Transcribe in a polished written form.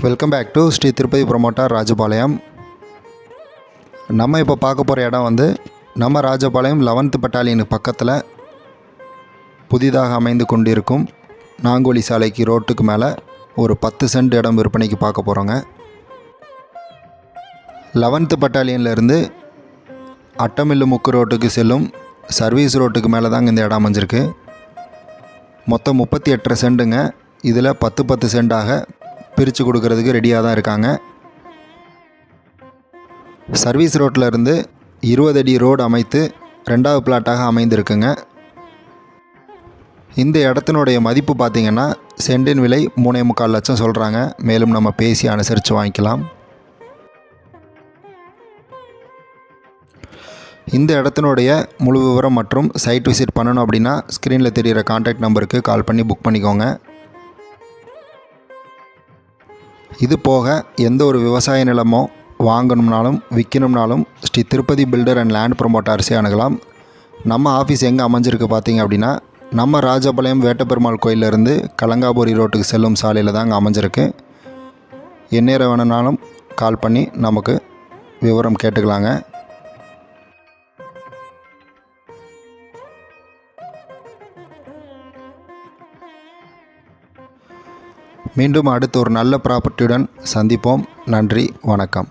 Welcome back to Shri Tirupati promoter Rajapalayam. நம்ம இப்போ பார்க்க போகிற இடம் வந்து நம்ம ராஜபாளையம் 11th பட்டாலியன் பக்கத்தில் புதிதாக அமைந்து கொண்டிருக்கும் நாங்கோலி சாலைக்கு ரோட்டுக்கு மேலே ஒரு 10 சென்ட் இடம் விற்பனைக்கு பார்க்க போகிறோங்க. 11th பட்டாலியன்லேருந்து அட்டமில்லு முக்கு ரோட்டுக்கு செல்லும் சர்வீஸ் ரோட்டுக்கு மேலே தாங்க இந்த இடம் அமைஞ்சிருக்கு. மொத்தம் 38 சென்ட்டுங்க. இதில் 10 சென்டாக பிரித்து கொடுக்கறதுக்கு ரெடியாக தான் இருக்காங்க. சர்வீஸ் ரோட்டில் இருந்து 20 அடி ரோடு அமைத்து 2வது பிளாட்டாக அமைந்திருக்குங்க. இந்த இடத்தினுடைய மதிப்பு பார்த்திங்கன்னா சென்டின் விலை 3.25 லட்சம் சொல்கிறாங்க. மேலும் நம்ம பேசி அனுசரித்து வாங்கிக்கலாம். இந்த இடத்தினுடைய முழு விவரம் மற்றும் சைட் விசிட் பண்ணணும் அப்படின்னா ஸ்க்ரீனில் தெரிகிற கான்டாக்ட் நம்பருக்கு கால் பண்ணி புக் பண்ணிக்கோங்க. இது போக எந்த ஒரு விவசாய நிலமோ வாங்கணும்னாலும் விற்கணும்னாலும் Sri Tirupati builder and land ப்ரொமோட்டர்ஸே அணுகலாம். நம்ம ஆஃபீஸ் எங்கே அமைஞ்சிருக்கு பார்த்திங்க அப்படின்னா நம்ம ராஜபாளையம் வேட்டப்பெருமாள் கோயிலிருந்து கலங்காபுரி ரோட்டுக்கு செல்லும் சாலையில் தாங்க அமைஞ்சிருக்கு. எந்நேரம் வேணுனாலும் கால் பண்ணி நமக்கு விவரம் கேட்டுக்கலாங்க. மீண்டும் அடுத்து ஒரு நல்ல ப்ராப்பர்ட்டியுடன் சந்திப்போம். நன்றி, வணக்கம்.